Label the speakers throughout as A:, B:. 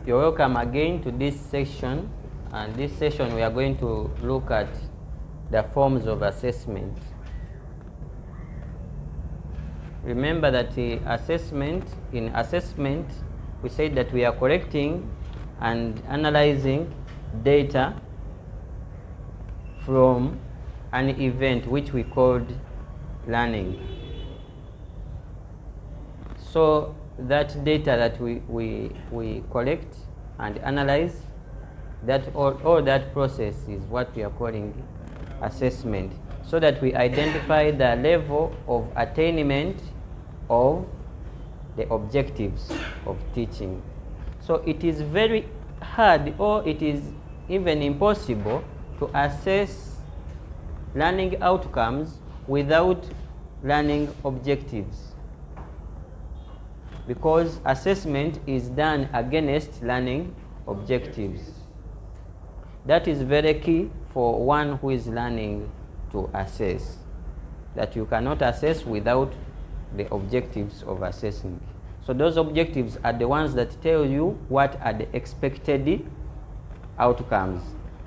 A: You're welcome again to this section, and this session we are going to look at the forms of assessment. Remember that in assessment we said that we are collecting and analyzing data from an event which we called learning. So that data that we collect and analyze, that all that process is what we are calling assessment, so that we identify the level of attainment of the objectives of teaching. So it is very hard, or it is even impossible, to assess learning outcomes without learning objectives, because assessment is done against learning objectives. That is very key for one who is learning to assess, that you cannot assess without the objectives of assessing. So those objectives are the ones that tell you what are the expected outcomes.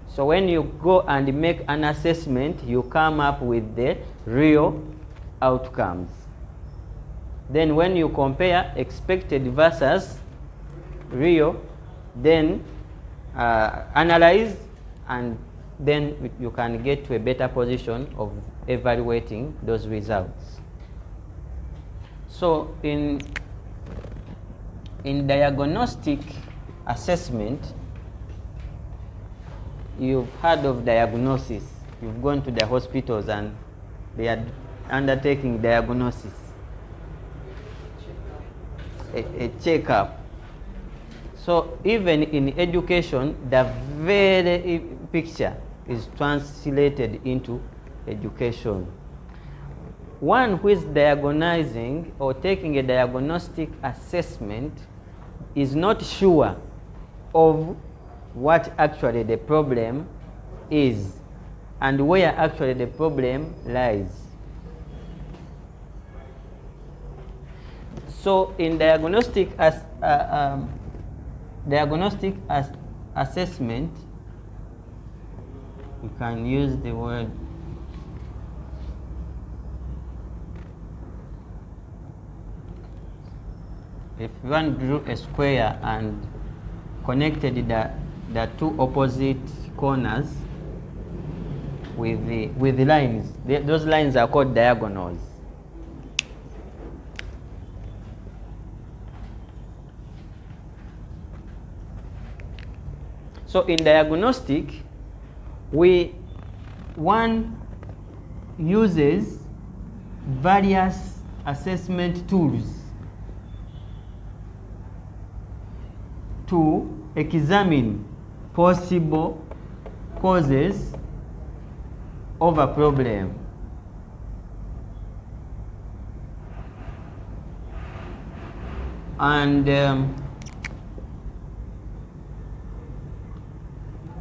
A: So when you go and make an assessment, you come up with the real outcomes. Then when you compare expected versus real, then analyze, and then you can get to a better position of evaluating those results. So in diagnostic assessment, you've heard of diagnosis. You've gone to the hospitals and they are undertaking diagnosis, a checkup. So even in education, the very picture is translated into education. One who is diagnosing or taking a diagnostic assessment is not sure of what actually the problem is and where actually the problem lies. So in diagnostic assessment, you can use the word if one drew a square and connected the two opposite corners with the lines, those lines are called diagonals. So in diagnostic, one uses various assessment tools to examine possible causes of a problem. And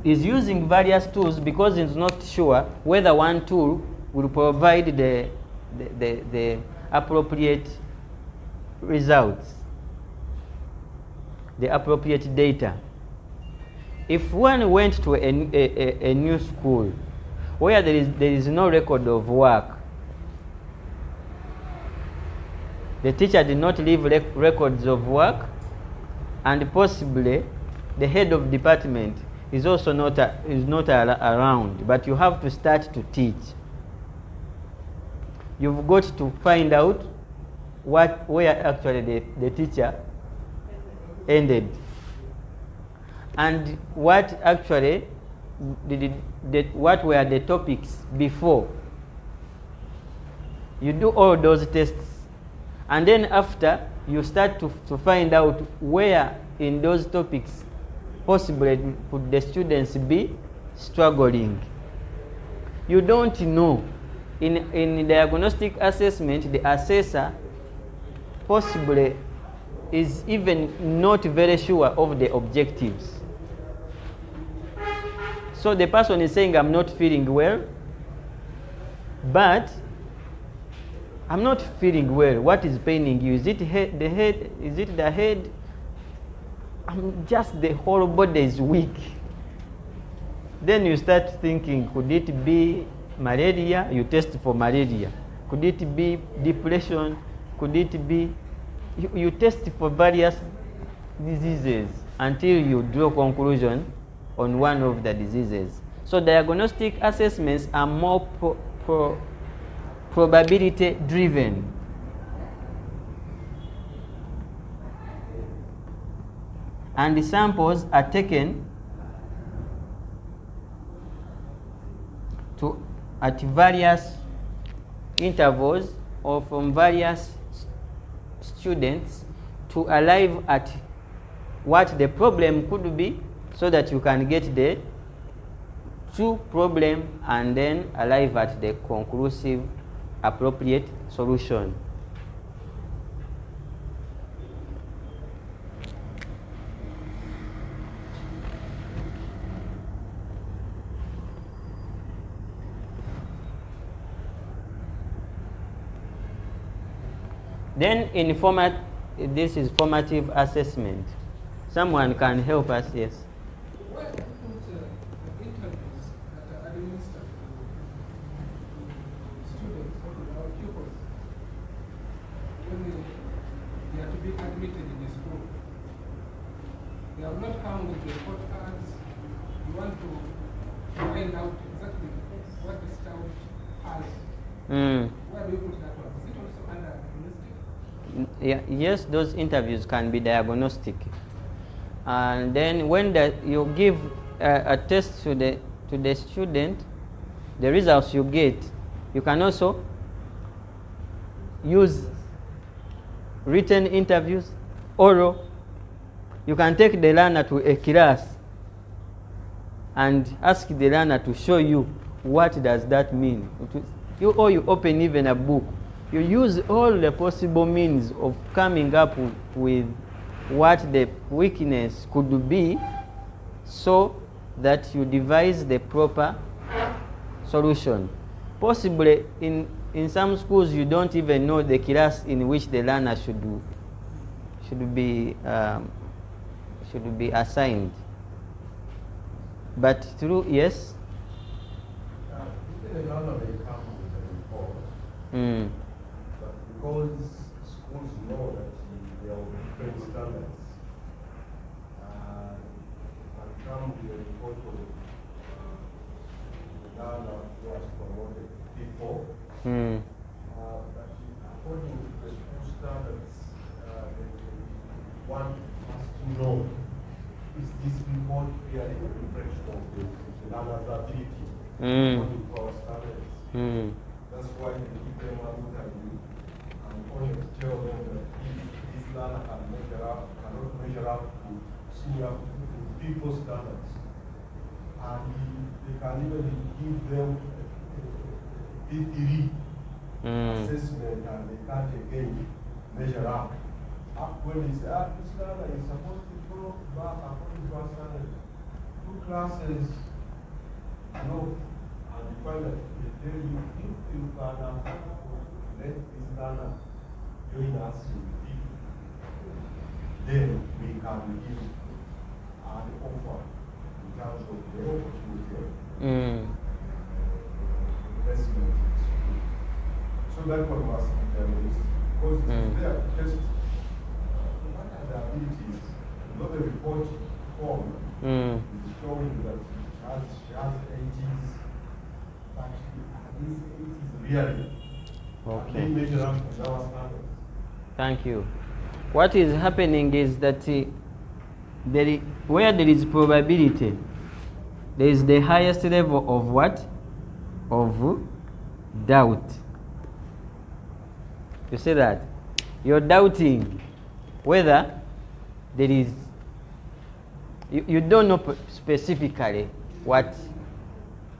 A: is using various tools because it's not sure whether one tool will provide the appropriate results, the appropriate data. If one went to a new school where there is no record of work, the teacher did not leave records of work, and possibly the head of department is also not around, but you have to start to teach. You've got to find out where actually the teacher ended, and what actually what were the topics before. You do all those tests, and then after you start to find out where in those topics possibly would the students be struggling. You don't know. In diagnostic assessment, the assessor possibly is even not very sure of the objectives. So the person is saying, I'm not feeling well, but I'm not feeling well. What is paining you? Is it the head? Is it the head? just the whole body is weak. Then you start thinking, could it be malaria? You test for malaria. Could it be depression? Could it be... You test for various diseases until you draw conclusion on one of the diseases. So diagnostic assessments are more probability driven. And the samples are taken at various intervals or from various students to arrive at what the problem could be, so that you can get the true problem and then arrive at the conclusive appropriate solution. Then in this is formative assessment. Someone can help us, yes.
B: What about interviews that are administered to students or pupils when they are to be admitted in the school? They have not come with the report cards. You want to find out exactly what the child has. Where do you put that one? Is it also under diagnostic?
A: Yes, those interviews can be diagnostic. And then when you give a test to the student, the results you get, you can also use written interviews, oral. You can take the learner to a class and ask the learner to show you what does that mean. You open even a book. You use all the possible means of coming up with what the weakness could be, so that you devise the proper solution. Possibly in some schools you don't even know the class in which the learner should be assigned. But through, yes?
C: The learner may come with a report. But because schools know that there will be different standards, and come with a report of the learner who has promoted people. But according to the school standards, one has to know, is this report really a reflection of the learner's ability according to our standards? That's why they give them one interview and only tell them that if this learner cannot measure up to senior people standards, and they can even give them a P3 assessment, and they can't again measure up. When they say, this learner is supposed to go back according to our standards, 2 classes, no. And you find that they tell you, if you can let this learner join us in the field, then we can give an offer in terms of the opportunity of investment. So that one was determined, because it is there to test what are the abilities, not the report form is showing that she has 80s. But this is really okay.
A: Thank you. What is happening is that where there is probability, there is the highest level of what? Of doubt. You see that? You're doubting whether there is... You don't know specifically what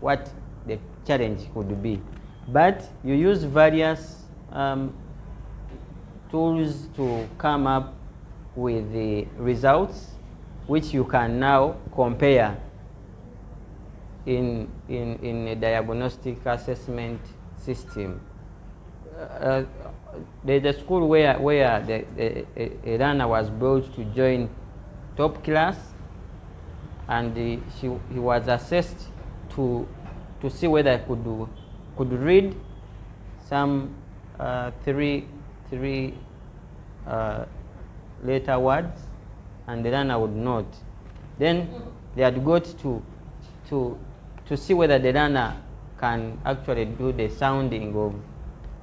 A: the challenge could be, but you use various tools to come up with the results, which you can now compare in a diagnostic assessment system. There's a school where a learner was brought to join top class, and he was assessed to see whether he could read some three letter words, and the learner would not. Then they had got to see whether the learner can actually do the sounding of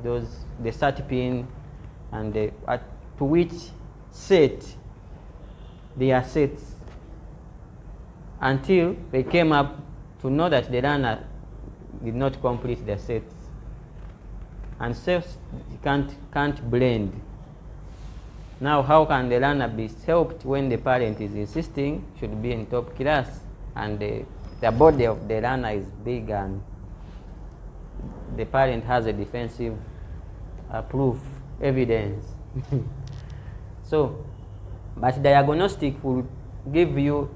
A: the start pin, and to which set they are set, until they came up to know that the learner did not complete the sets, and sets can't blend. Now, how can the learner be helped when the parent is insisting should be in top class, and the body of the learner is big, and the parent has a defensive proof, evidence? So, but diagnostic will give you,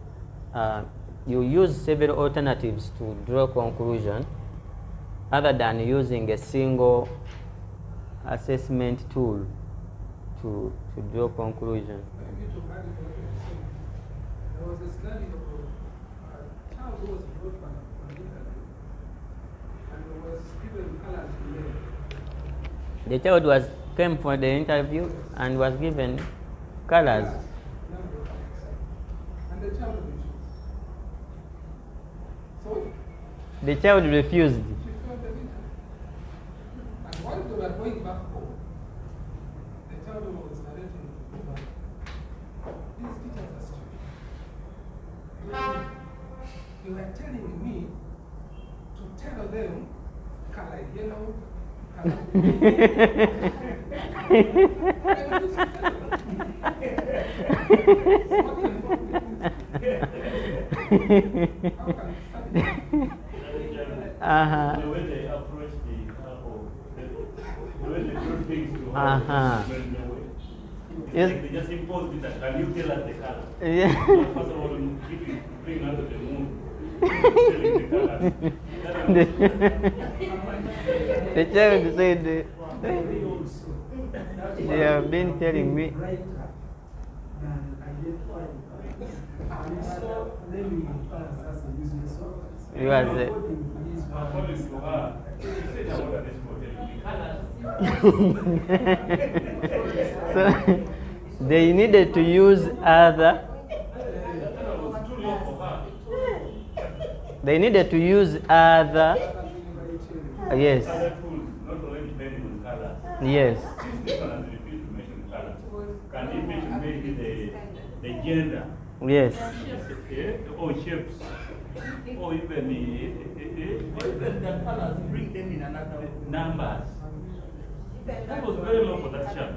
A: you use several alternatives to draw conclusion, other than using a single assessment tool to draw conclusion.
B: Maybe to add to what you're saying, there was a study of a child who was brought for an interview, and was given colors to learn.
A: The child came for the interview and was given colors.
B: And the child refused. So
A: The child refused.
B: she failed the interview. And while they were going back home, the child was narrating to the mother, these teachers are stupid. They were telling me to tell them color yellow, color green.
A: Uh-huh.
D: The way they approach the way they do things to her,
A: Uh-huh. Yes.
D: they just impose it. Can you tell us the color?
A: Yeah.
D: First of all, bring out of the moon, telling the color.
A: The child said, they have been telling me. He was
D: According to her, she said, I want this for telling the colors.
A: So they needed to use other. They needed to use other. Yes.
D: Other tools, not already depending on colors.
A: Yes.
D: Since this one has refused to mention colors, can you mention maybe the gender?
A: Yes.
D: Or shapes? Or even
E: the colors, bring them in another way.
D: numbers? That was very low for that child.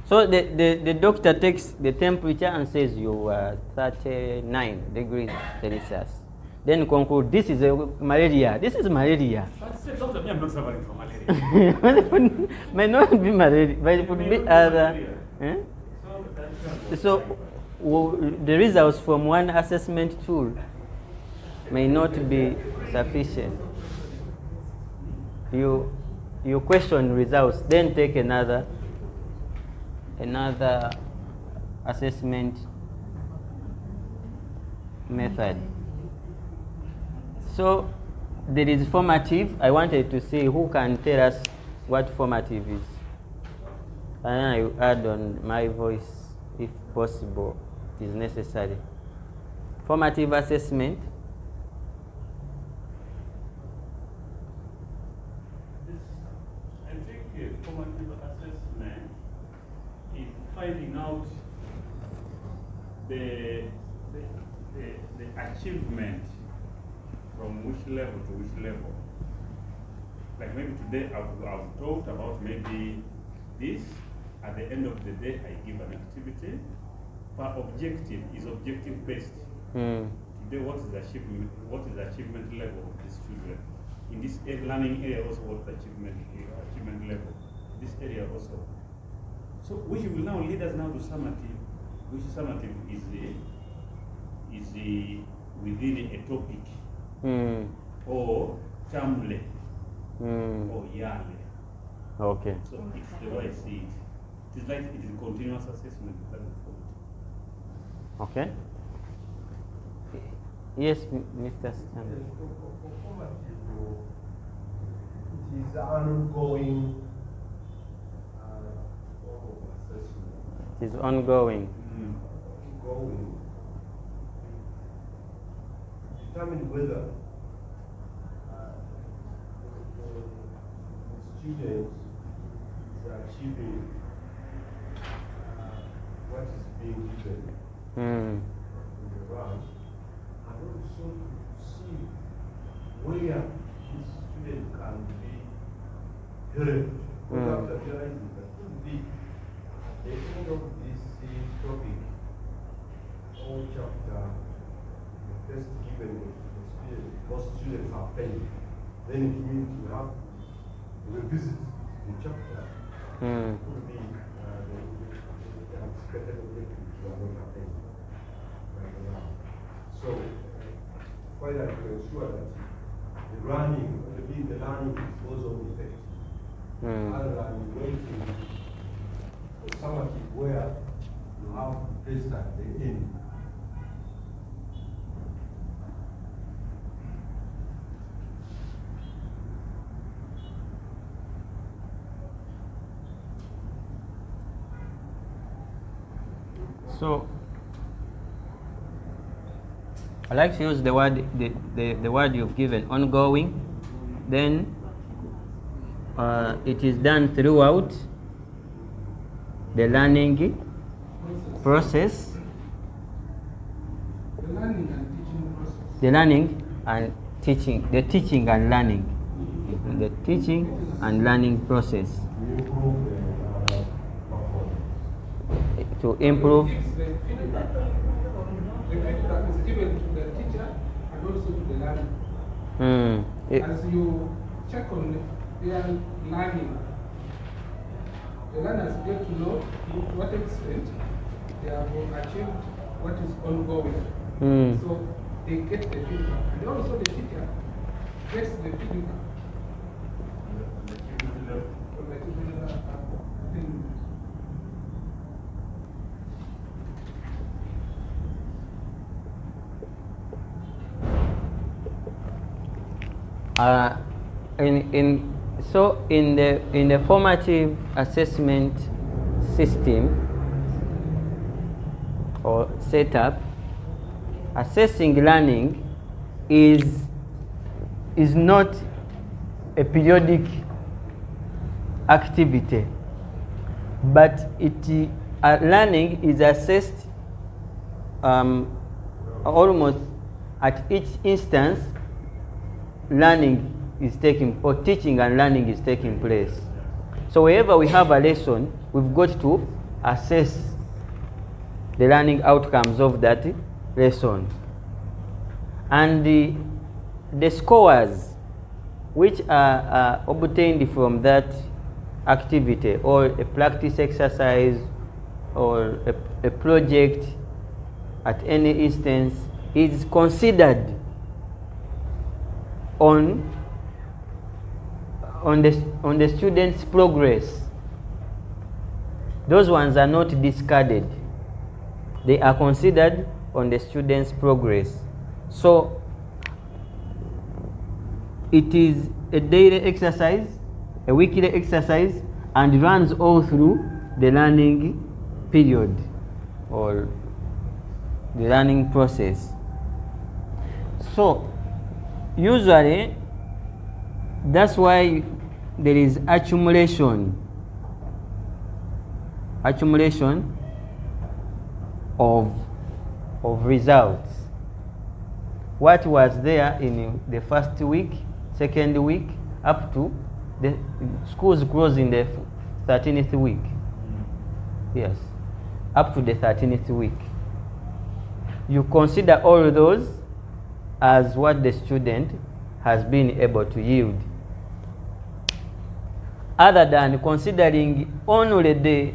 A: So the doctor takes the temperature and says you are 39 degrees Celsius. Then conclude this is malaria. This is malaria.
D: But say, Doctor, me, I'm not suffering from malaria.
A: May not be malaria, but it could be other. Eh? So the results from one assessment tool may not be sufficient. You question results, then take another assessment method. So there is formative. I wanted to see who can tell us what formative is. And I will add on my voice if possible, it is necessary. Formative assessment.
D: I think formative assessment is finding out the achievement from which level to which level. Like maybe today I've talked about maybe this. At the end of the day, I give an activity. But objective is objective based. Today, what is the achievement level of these children? In this learning area also, what is the achievement level? This area also. So which will now lead us now to summative, which summative is within a topic or termlet or yearly.
A: Okay.
D: So it's the way I see it. It is like it is continuous assessment. That is what.
A: Okay. Yes, Mr. Stan.
C: For formative, it is an ongoing form of assessment.
A: It is ongoing.
C: Ongoing. Determine whether the student is achieving what is being given in the branch, and also to see where this student can be helped. Without realizing that could be at the end of this topic or chapter, the test given to the student, most students are failed. Then it means you have to revisit the chapter. Could be the anticipated objectives you are not attained right now. So, finally, to ensure that the learning goes on effective, rather than waiting for summative where you have test at the end.
A: So I like to use the word the word you've given, ongoing. Then it is done throughout the learning process.
B: The learning and teaching process.
A: The learning and teaching, the teaching and learning, the teaching and learning process to improve.
B: The feedback is given to the teacher and also to the learner. As you check on their learning, the learners get to know to what extent they have achieved what is ongoing. So they get the feedback. And also the teacher gets the feedback.
A: In the formative assessment system or setup, assessing learning is not a periodic activity, but learning is assessed almost at each instance. Learning is taking, or teaching and learning is taking place. So wherever we have a lesson, we've got to assess the learning outcomes of that lesson. And the scores which are obtained from that activity, or a practice exercise, or a project at any instance, is considered on the student's progress. Those ones are not discarded. They are considered on the student's progress. So it is a daily exercise, a weekly exercise, and runs all through the learning period or the learning process. So usually that's why there is accumulation of results. What was there in the first week, second week, up to the schools close in the 13th week. Yes, up to the 13th week. You consider all those as what the student has been able to yield, other than considering only the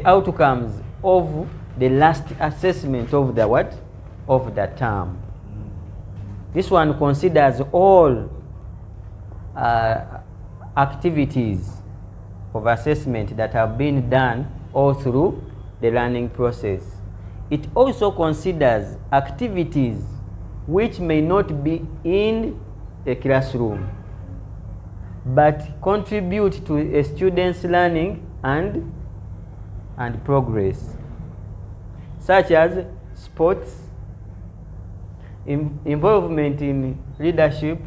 A: outcomes of the last assessment of the what? Of the term. This one considers all activities of assessment that have been done all through the learning process. It also considers activities which may not be in a classroom but contribute to a student's learning and progress, such as sports, involvement in leadership,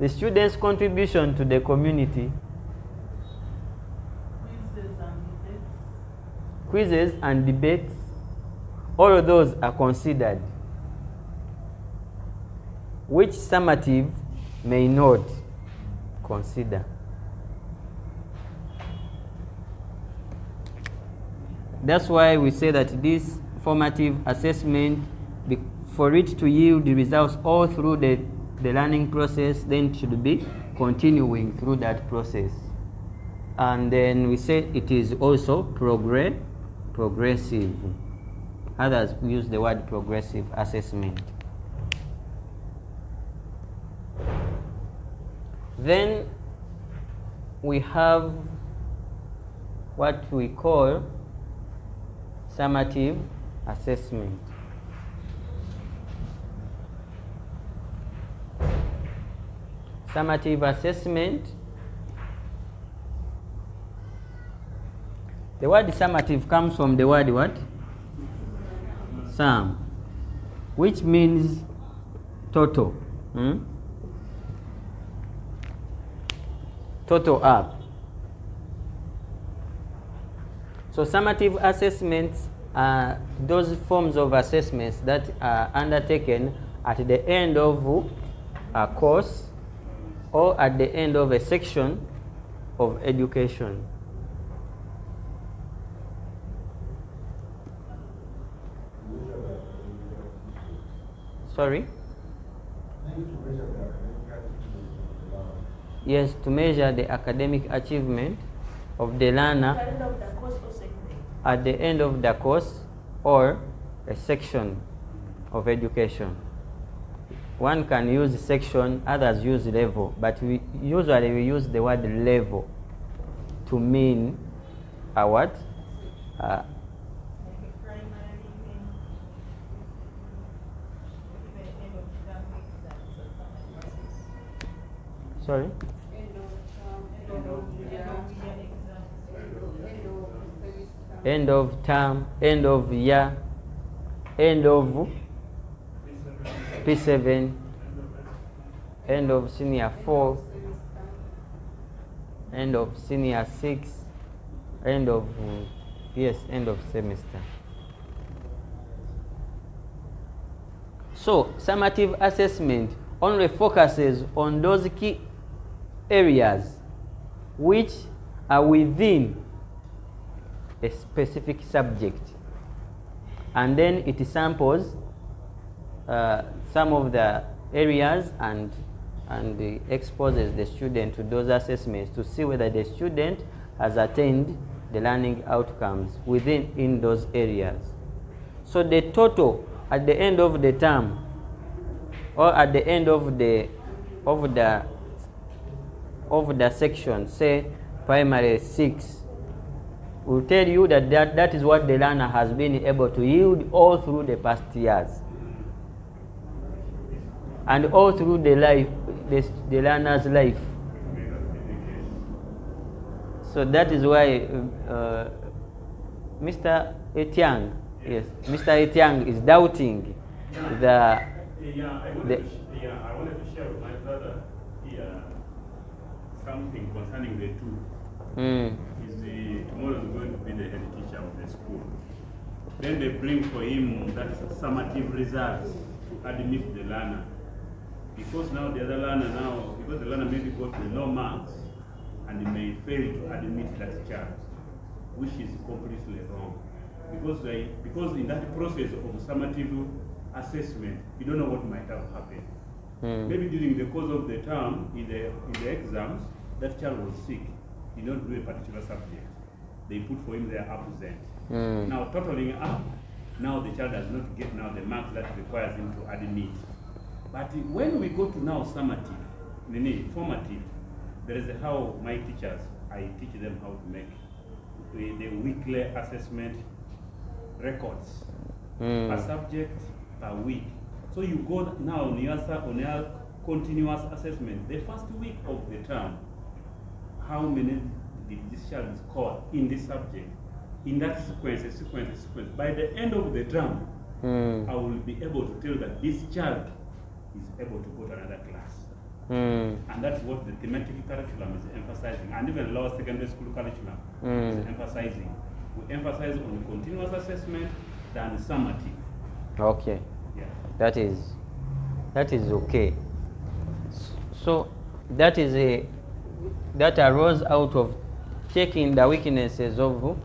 A: the student's contribution to the community, quizzes and debates, all of those are considered, which summative may not consider. That's why we say that this formative assessment, for it to yield the results all through the learning process, then it should be continuing through that process. And then we say it is also progressive. Others use the word progressive assessment. Then we have what we call summative assessment. Summative assessment. The word summative comes from the word what? Sum, which means total. Total up. So summative assessments are those forms of assessments that are undertaken at the end of a course or at the end of a section of education. Sorry? Yes, to measure the academic achievement of the learner at the end of the course or a section of education. One can use section, others use level, but we usually use the word level to mean a what? Sorry? End of term, end of year, end of P7, end of senior 4, end of senior 6, end of, end of semester. So, summative assessment only focuses on those key areas which are within a specific subject, and then it samples some of the areas and exposes the student to those assessments to see whether the student has attained the learning outcomes in those areas. So the total at the end of the term or at the end of the section, say primary 6, will tell you that is what the learner has been able to yield all through the past years and all through the learner's life. So that is why Mr. Etiang, Mr. Etiang is doubting
D: I wanted to share with my brother here something concerning the two. Tomorrow is going to be the head teacher of the school. Then they bring for him that summative results to admit the learner. Because now the other learner because the learner maybe got the low marks and he may fail to admit that child, which is completely wrong. Because in that process of summative assessment, you don't know what might have happened. Maybe during the course of the term, in the exams, that child was sick. He did not do a particular subject. They put for him their absent. Now totaling up, now the child does not get now the marks that requires him to admit. But when we go to now summative, formative, there is how my teachers, I teach them how to make the weekly assessment records per subject per week. So you go now on your continuous assessment. The first week of the term, how many did this child score in this subject? In that sequence. By the end of the term, I will be able to tell that this child is able to go to another class. And that's what the thematic curriculum is emphasizing, and even lower secondary school curriculum is emphasizing. We emphasize on continuous assessment than summative.
A: Okay.
D: Yeah.
A: That is okay. So that arose out of checking the weaknesses of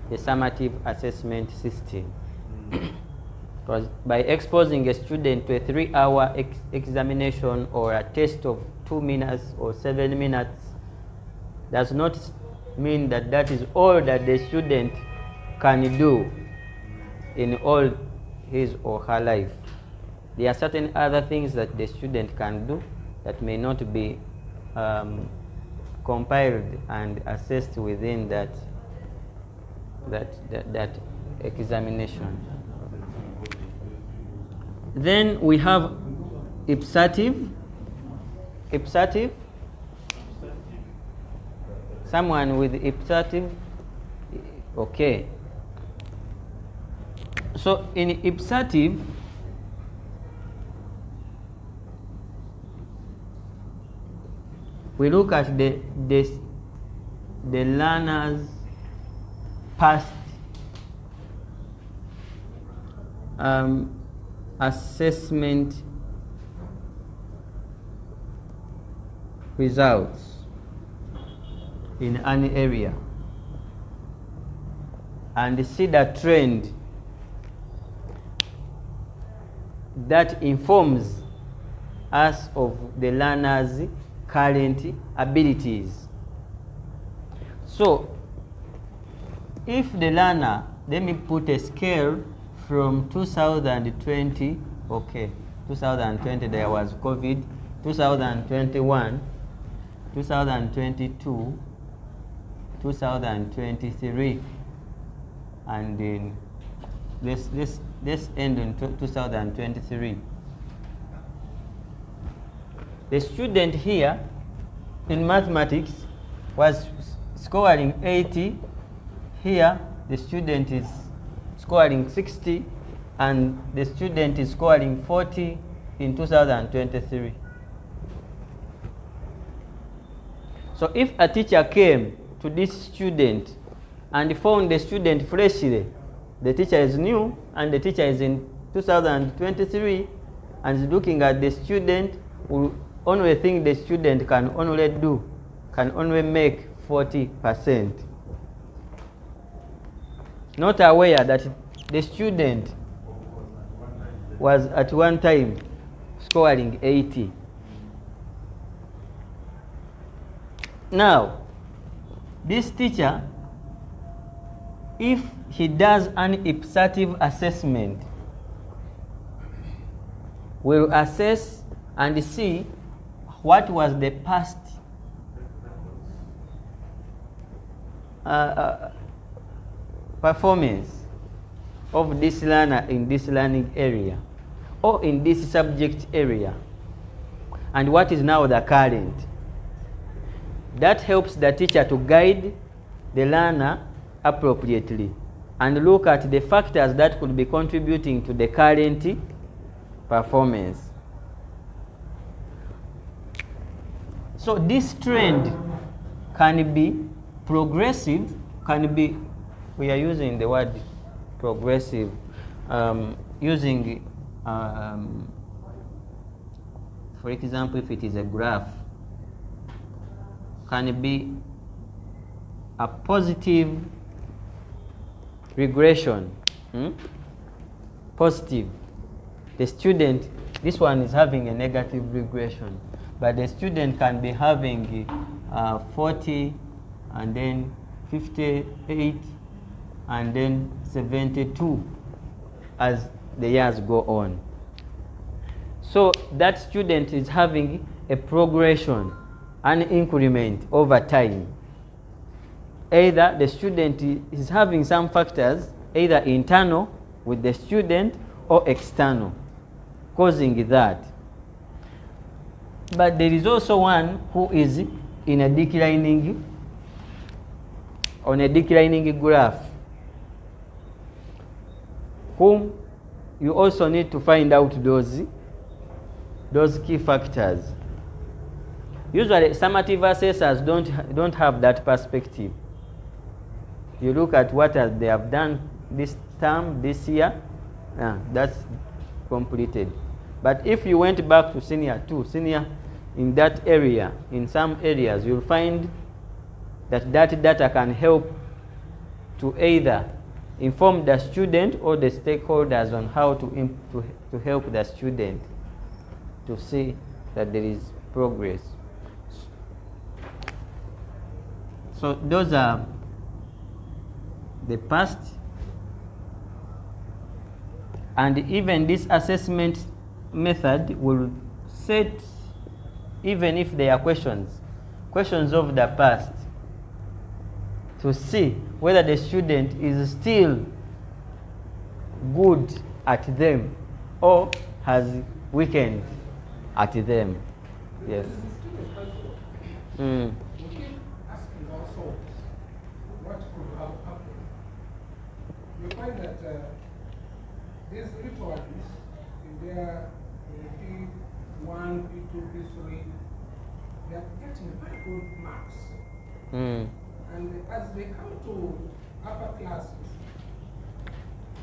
A: the summative assessment system. Because by exposing a student to a 3-hour examination or a test of 2 minutes or 7 minutes does not mean that that is all that the student can do in all his or her life. There are certain other things that the student can do that may not be compiled and assessed within that examination. Then we have Ipsative. Ipsative. Someone with Ipsative. Okay. So in Ipsative, we look at the learner's past assessment results in an area and see the trend that informs us of the learner's current abilities. So if the learner, let me put a scale from 2020, okay, 2020 there was COVID, 2021, 2022, 2023, and then let's end in 2023. The student here in mathematics was scoring 80. Here the student is scoring 60 and the student is scoring 40 in 2023. So if a teacher came to this student and found the student freshly, the teacher is new and the teacher is in 2023 and is looking at the student, will only think the student can only make 40%. Not aware that the student was at one time scoring 80. Now, this teacher, if he does an Ipsative assessment, will assess and see what was the past performance of this learner in this learning area or in this subject area, and what is now the current. That helps the teacher to guide the learner appropriately and look at the factors that could be contributing to the current performance. So this trend can be progressive, we are using the word progressive, using, for example, if it is a graph, can be a positive regression. Positive. The student, this one is having a negative regression, but the student can be having 40 and then 58 and then 72 as the years go on. So that student is having a progression, an increment over time. Either the student is having some factors, either internal with the student or external, causing that. But there is also one who is in a declining, on a declining graph, whom you also need to find out those key factors. Usually summative assessors don't have that perspective. You look at what they have done this term, this year, that's completed. But if you went back to senior 2, senior in that area, in some areas, you'll find that data can help to either inform the student or the stakeholders on how to help the student to see that there is progress. So those are the past, and even this assessment method will set, even if there are questions of the past, to see whether the student is still good at them or has weakened at them. Yes.
B: We keep asking ourselves what could have happened. You find that these little ones, if they are P1, P2, P3, they are getting very good marks. And as they come to upper classes,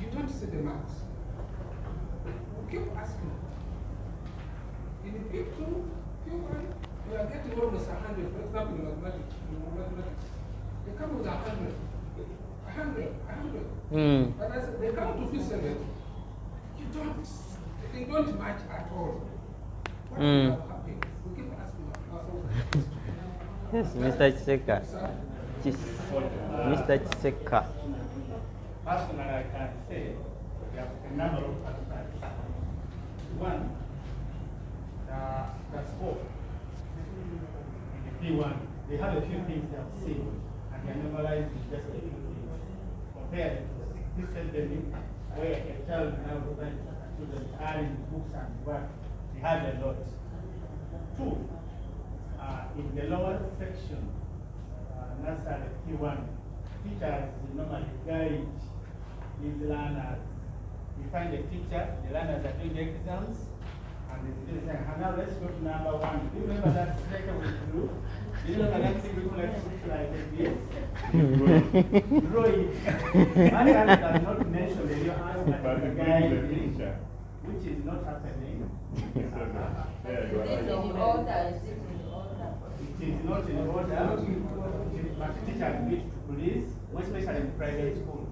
B: you don't see the marks. We keep asking. In P2, P1, you are getting almost 100. For example, in mathematics, they come with 100. 100. But as they come to P7, they don't match at all. What will have happened? We keep asking ourselves.
A: Yes, Mr. Chiseka. Mr. Chiseka.
E: Personally, I can say we have a number of factors. One, the score in the P1, they have a few things they have seen, and they memorize just a few things. Compared to this academic, where a child now finds children are in books and work, they have a lot. Two, in the lower section, nursery P1, teachers normally guide these learners. You find a teacher, the learners are doing exams, and the students say, now let's go to number 1. Do you remember that striker we drew? Do you remember that thing we like this? Draw it. My answer does not mention the real answer, but the guide, which is not happening. It is not in order, but teachers need to police, especially in private schools.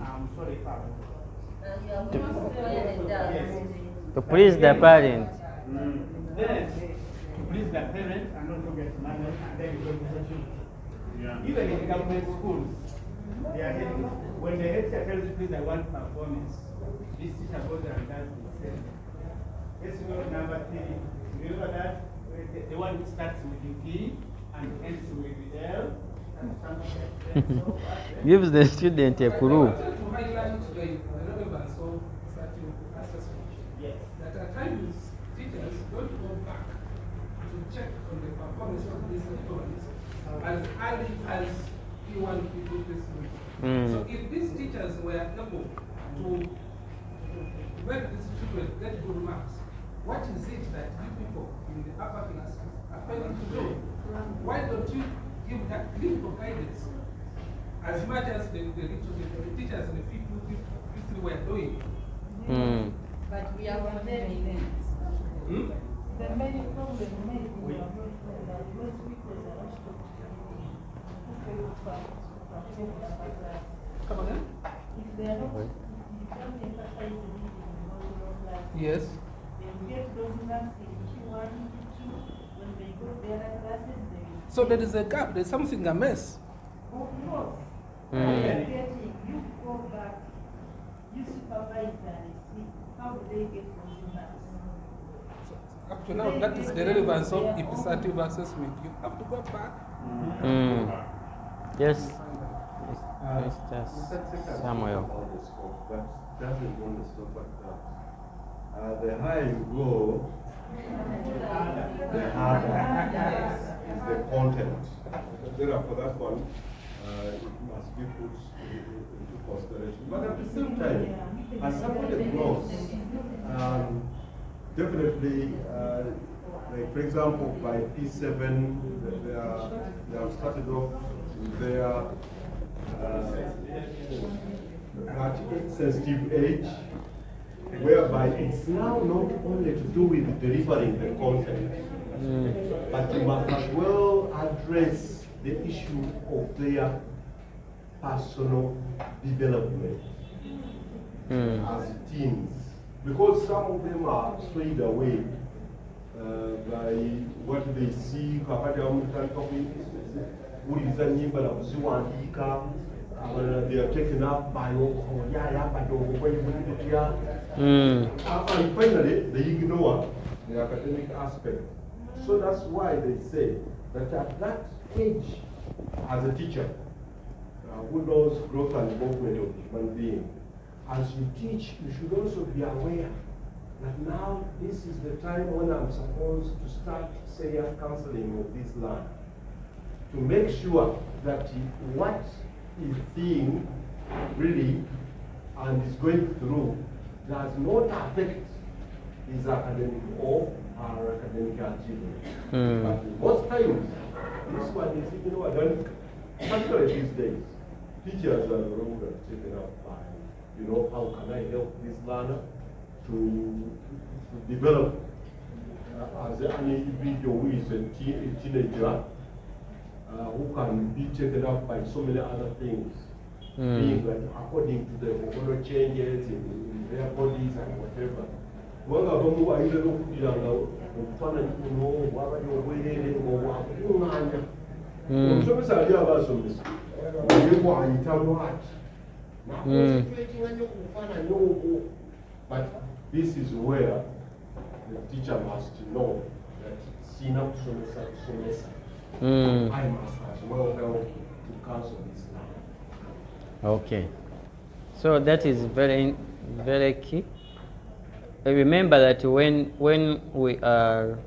E: I'm sorry, Father. Yes.
A: To please the parent.
E: Then, to please the parent and not forget money, and then you go to the children. Even in government schools, they are getting, when the head teacher tells you, please, I want performance, this teacher goes and does the same. Let's go to number 3. Remember that? The one which starts with the P and ends with the L.
A: Gives the student a clue.
B: I wanted to highlight the relevance of certain assessment.
E: Yes.
B: That at times teachers don't go back to check on the performance of these students as early as P1, P2, P3. So if these teachers were able to make these children get good marks, what is it that you people in the upper classes are failing to do? Why don't you give that clinical guidance as much as the teachers in the P2, P3 were doing?
F: But we are already events.
G: The main problem may be that most people are not
B: Come again?
G: if they are not, you don't emphasize the need in the modular class.
B: Yes.
G: They get those marks in Q1, Q2, when they go to the other classes, they
B: So there is a gap, there's something amiss.
G: of course. You go back, you supervise and see how do they get those marks.
B: Up to now, that is the relevance of Ipsative assessment. You have to go back.
A: Yes,
C: Mr.
A: Mr.
C: Secretary,
A: Samuel.
C: about the scope, but doesn't want to stop at that. The higher you go, the harder is the content. Therefore, that one it must be put into consideration. But at the same time, as somebody knows, definitely, like for example, by P7, they have started off with their that sensitive age, whereby it's now not only to do with delivering the content, but you must as well address the issue of their personal development as teens. Because some of them are swayed away by what they see, they are taken up by and finally they ignore the academic aspect. So that's why they say that at that age, as a teacher who knows growth and development of the human being, as you teach, you should also be aware that now this is the time when I'm supposed to start, say, counseling of this lad, to make sure that what he's seeing really and is going through does not affect his academic or our academic achievement. But most times, this one is, particularly these days, teachers are no longer taken up by, how can I help this learner to develop as an individual who is a teenager who can be taken up by so many other things, being that according to the hormonal changes in their bodies and whatever. But this is where the teacher must know that I must as well help to counsel this now.
A: Okay. So that is very, very key. Remember that when we are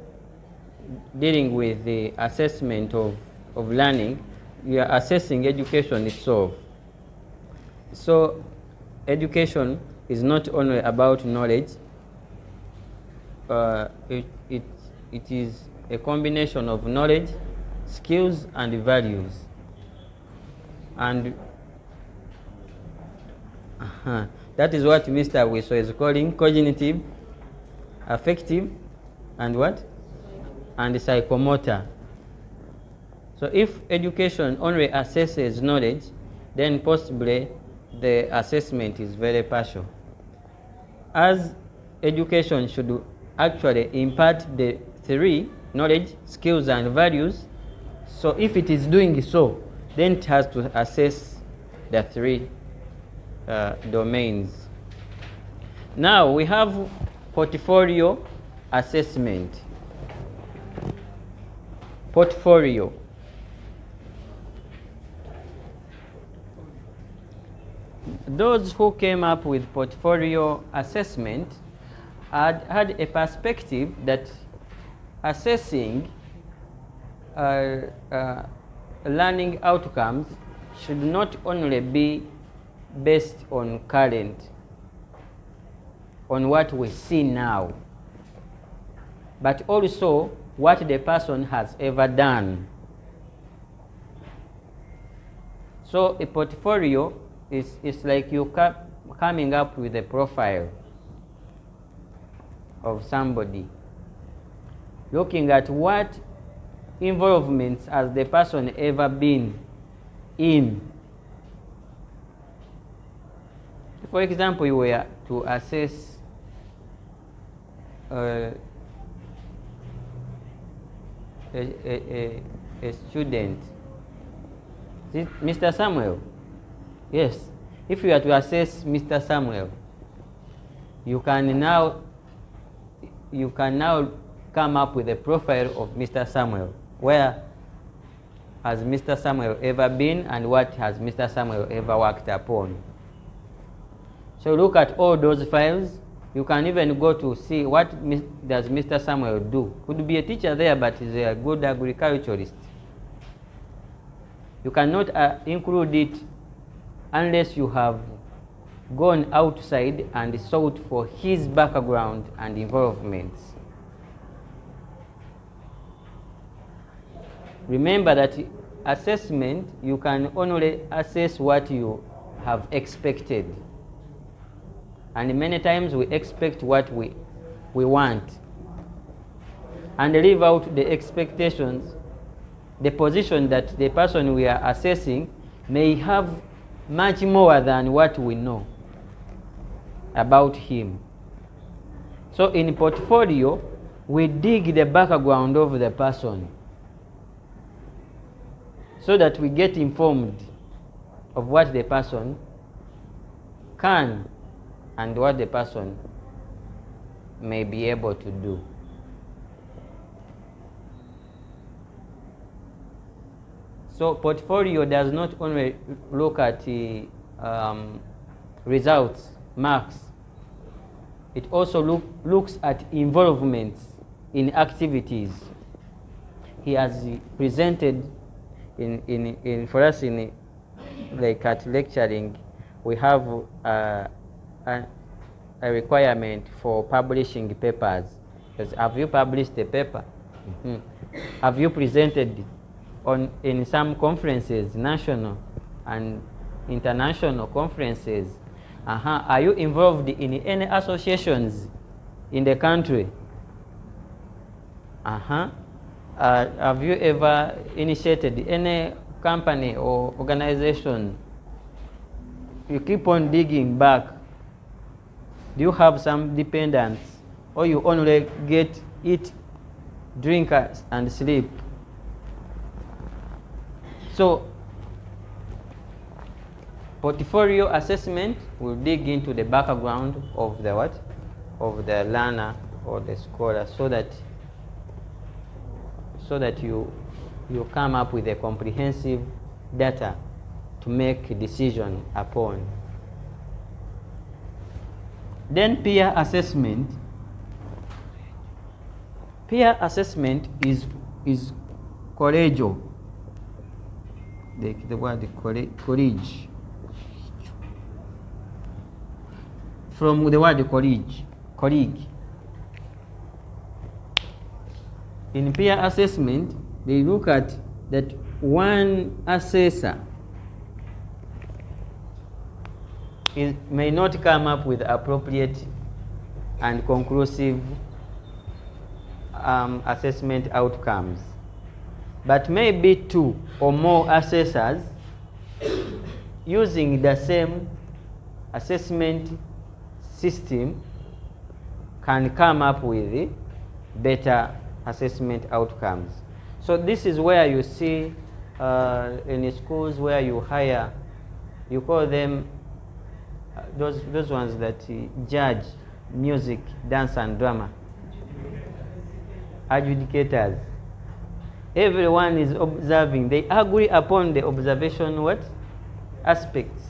A: dealing with the assessment of learning, we are assessing education itself. So education is not only about knowledge, it is a combination of knowledge, skills, and values. And that is what Mr. Wiso is calling cognitive, affective, and what? And psychomotor. So if education only assesses knowledge, then possibly the assessment is very partial. As education should actually impart the three, knowledge, skills, and values, so if it is doing so, then it has to assess the three domains. Now we have portfolio assessment. Portfolio. Those who came up with portfolio assessment had a perspective that assessing learning outcomes should not only be based on current, on what we see now, but also what the person has ever done. So a portfolio is like you coming up with a profile of somebody, looking at what involvements has the person ever been in. For example, you were to assess a student. Is it Mr. Samuel? Yes. If you are to assess Mr. Samuel, you can now come up with a profile of Mr. Samuel. Where has Mr. Samuel ever been, and what has Mr. Samuel ever worked upon? So look at all those files. You can even go to see what does Mr. Samuel do. Could be a teacher there, but is a good agriculturist. You cannot include it unless you have gone outside and sought for his background and involvements. Remember that assessment, you can only assess what you have expected. And many times we expect what we want and leave out the expectations. The position that the person we are assessing may have much more than what we know about him. So in portfolio, we dig the background of the person so that we get informed of what the person can and what the person may be able to do. So portfolio does not only look at results, marks. It also looks at involvements in activities. He has presented for us like at lecturing, we have a requirement for publishing papers. Have you published a paper? Mm-hmm. Have you presented in some conferences, national and international conferences? Are you involved in any associations in the country? Have you ever initiated any company or organization? You keep on digging back. Do you have some dependents, or you only eat, drink, and sleep? So portfolio assessment will dig into the background of the learner or the scholar, so that you come up with a comprehensive data to make a decision upon. Then peer assessment. Peer assessment is collegial. The word college. From the word colleague. In peer assessment, they look at that one assessor may not come up with appropriate and conclusive assessment outcomes, but maybe two or more assessors using the same assessment system can come up with better assessment outcomes. So this is where you see in schools where you hire, you call them those ones that judge music, dance, and drama, adjudicators. Everyone is observing. They agree upon the observation aspects,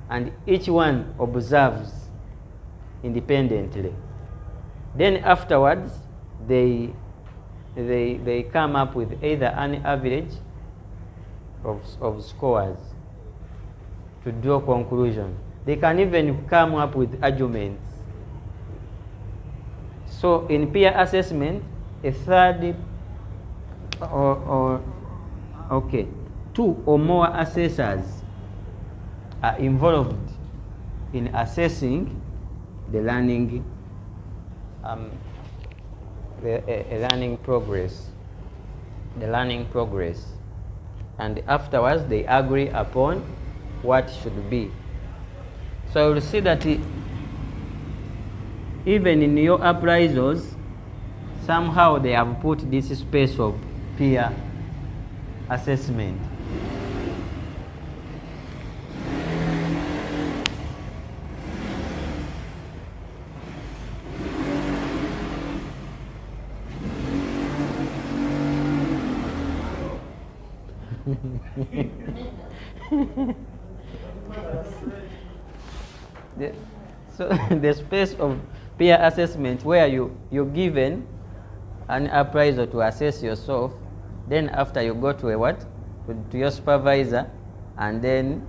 A: and each one observes independently. Then afterwards, they come up with either an average of scores to draw conclusion. They can even come up with arguments. So in peer assessment, a third two or more assessors are involved in assessing the learning learning progress, and afterwards they agree upon what should be. So you'll see that even in your appraisals, somehow they have put this space of peer assessment. So the space of peer assessment where you're given an appraisal to assess yourself, then after you go to a what? To your supervisor, and then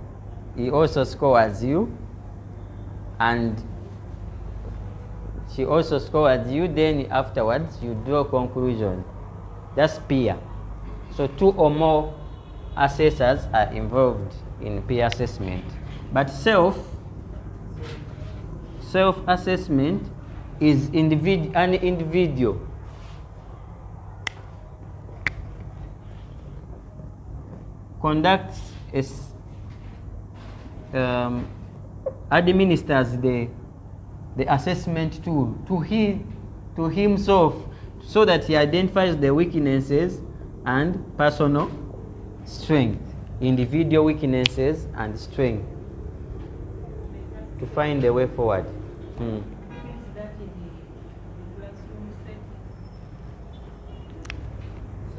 A: he also scores you, and she also scores you, then afterwards you draw conclusion. That's peer. So 2 or more assessors are involved in peer assessment. But self-assessment is an individual. Conducts administers the assessment tool to himself, so that he identifies the weaknesses and personal strength, individual weaknesses and strength, to find the way forward.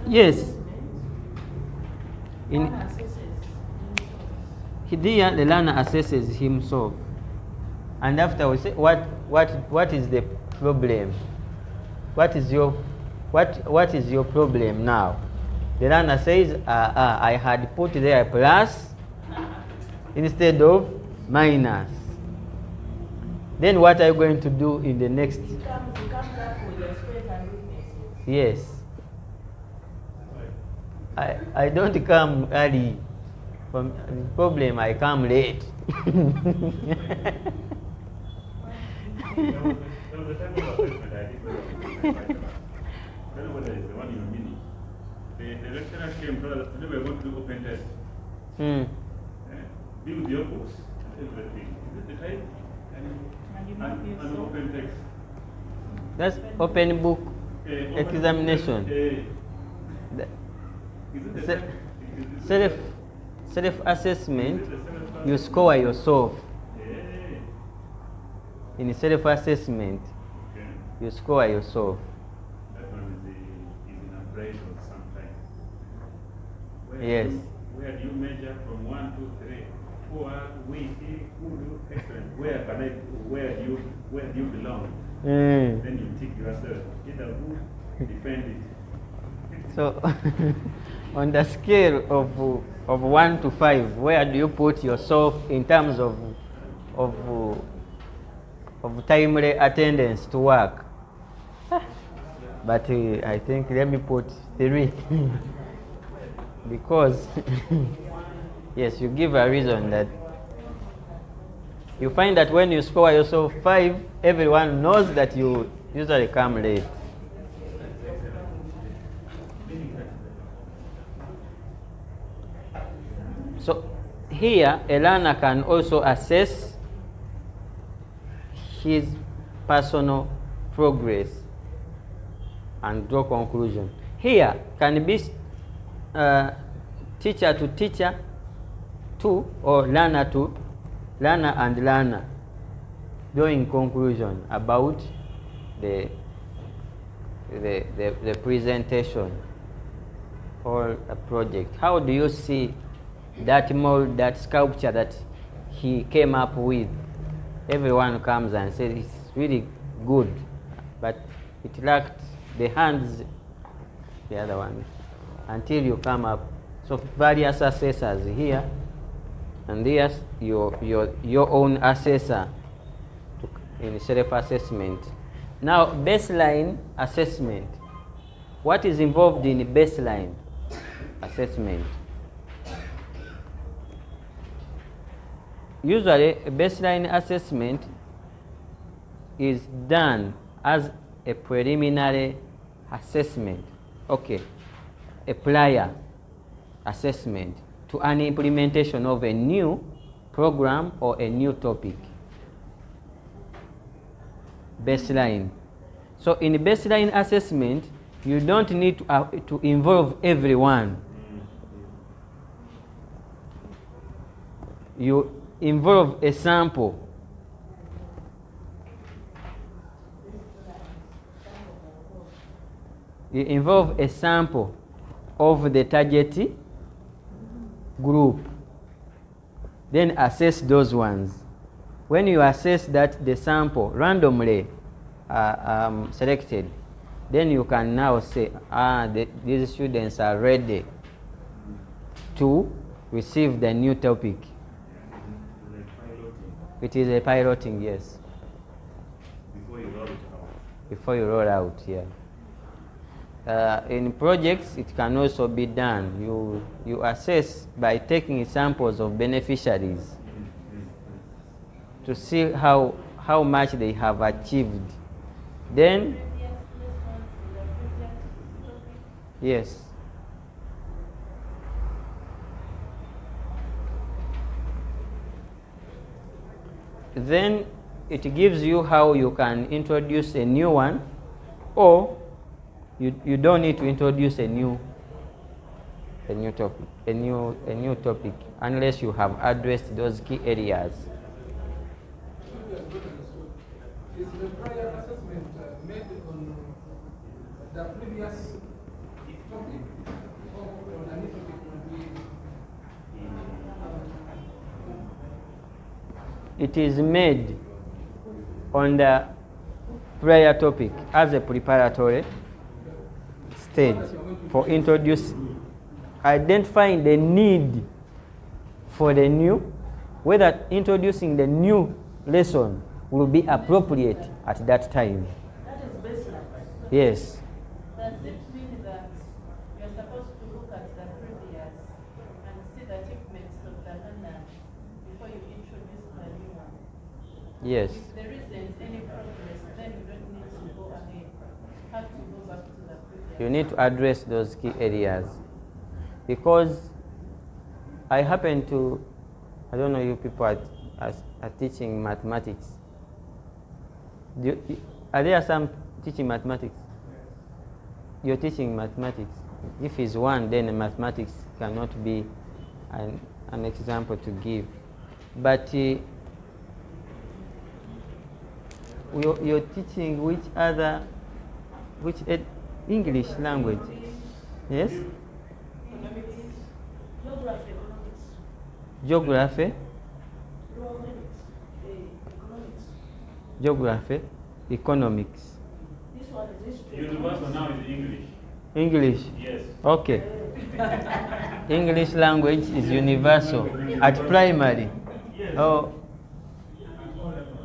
A: Yes. Here the learner assesses himself, and after we say what is the problem? What is your problem now? The learner says, I had put there a plus instead of minus. Then what are you going to do in the next?
G: It comes up with your strengths and weaknesses.
A: Yes. I don't come early. From the problem, I come late.
D: There was a type of assessment I did when I was in my bachelor. I don't know whether it's the one you're meaning. The lecturer came, told us today we're going to do open test. Be with your books and everything. Is it the type? And open text.
A: That's open book examination. Self-assessment, you score yourself. In self-assessment, you score yourself.
D: That one is in appraisal sometimes.
A: Yes.
D: Where do you measure from 1, 2, 3, 4, weak, good, excellent? Where do you belong? Then you tick yourself. Either good, defend it.
A: So, on the scale of 1 to 5, where do you put yourself in terms of timely attendance to work? But I think let me put 3 because yes, you give a reason that you find that when you score yourself 5, everyone knows that you usually come late. So here a learner can also assess his personal progress and draw conclusion. Here can be teacher to teacher to, or learner to learner and learner, drawing conclusion about the presentation or a project. How do you see that mold, that sculpture that he came up with? Everyone comes and says it's really good, but it lacked the hands, the other one, until you come up. So various assessors here, and there's your own assessor in self-assessment. Now, baseline assessment. What is involved in baseline assessment? Usually, a baseline assessment is done as a preliminary assessment, okay, a prior assessment to an implementation of a new program or a new topic. Baseline. So in baseline assessment, you don't need to involve everyone. You involve a sample. You involve a sample of the target group. Then assess those ones. When you assess that the sample randomly selected, then you can now say, these students are ready to receive the new topic. It is a piloting, yes.
D: Before you roll it out.
A: Before you roll out, yeah. In projects, it can also be done. You assess by taking samples of beneficiaries to see how much they have achieved. Then, yes. Then it gives you how you can introduce a new one, or you don't need to introduce a new topic unless you have addressed those key areas.
B: Is the prior assessment made on the previous topic or on a new topic will be?
A: It is made on the prior topic as a preparatory stage for identifying the need for the new, whether introducing the new lesson will be appropriate at that time.
G: That is baseline.
A: Yes.
G: Does it mean that you're supposed to look at the previous and see the achievements of the learners before you introduce the new one?
A: Yes.
G: If there isn't any progress, then you don't need to go ahead. You have to go back to the previous.
A: You need to address those key areas. Because I happen to, I don't know, you people are teaching mathematics. Are there some teaching mathematics? You're teaching mathematics. If it's one, then mathematics cannot be an example to give. But you're teaching which English language? Yes? Geography. Geography, economics.
D: Universal now is English.
A: English?
D: Yes.
A: Okay. English language is universal at primary.
D: Yes.
A: Oh,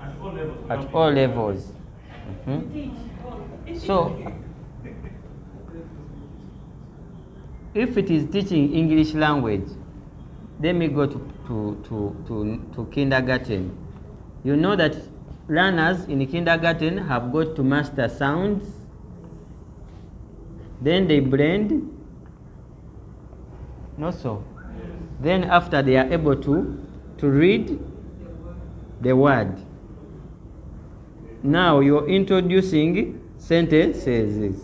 D: At all levels.
A: at all levels. So, if it is teaching English language, let me go to kindergarten. You know that learners in kindergarten have got to master sounds, then they blend, not so. Then after they are able to read the word. Now you're introducing sentences.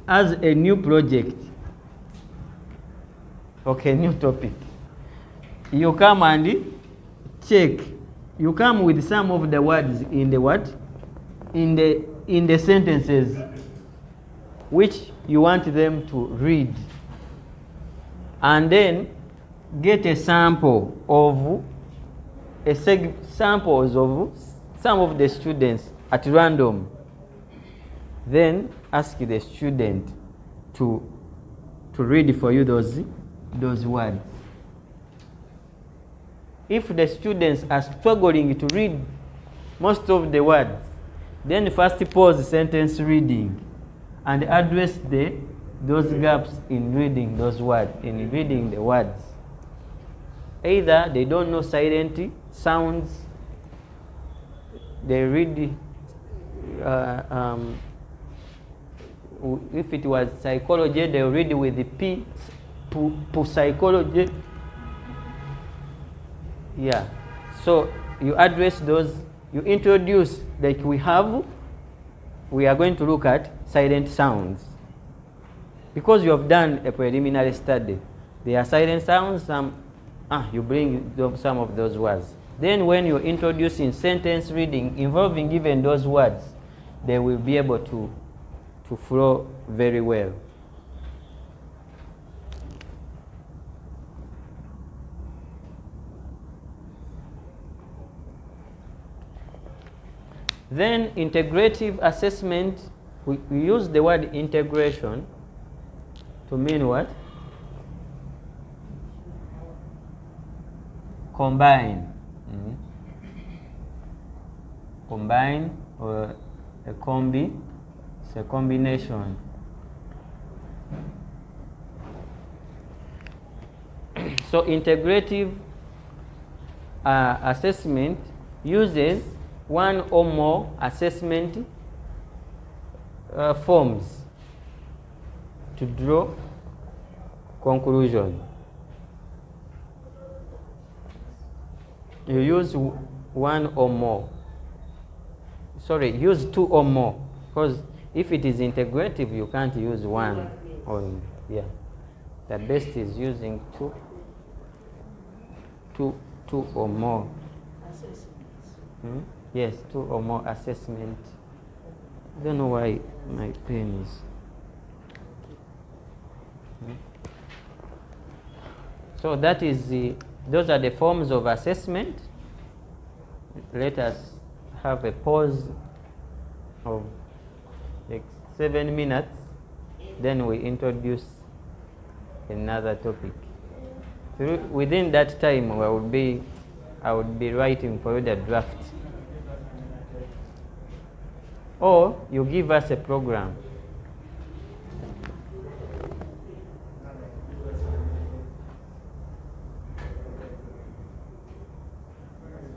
A: As a new project, okay, new topic. You come and check. You come with some of the words in the what? In the sentences which you want them to read. And then get a sample of samples of some of the students at random. Then ask the student to read for you those words. If the students are struggling to read most of the words, then first pause sentence reading and address those gaps in reading those words, in reading the words. Either they don't know silent sounds, they read, if it was psychology, they read with the P, psychology. Yeah. So you address those, you introduce, like we are going to look at silent sounds. Because you have done a preliminary study, there are silent sounds, you bring some of those words. Then when you're introducing sentence reading involving even those words, they will be able to flow very well. Then integrative assessment, we use the word integration to mean what? Combine. Combine, or a combi. It's a combination. So integrative assessment uses one or more assessment forms to draw conclusion. You use one or more. Sorry, use two or more, because if it is integrative, you can't use one only. Yeah, the best is using two or more. Yes, two or more assessment. I don't know why my pen is. So that is those are the forms of assessment. Let us have a pause of like 7 minutes, then we introduce another topic. Within that time, I would be writing for you the draft. Or you give us a program.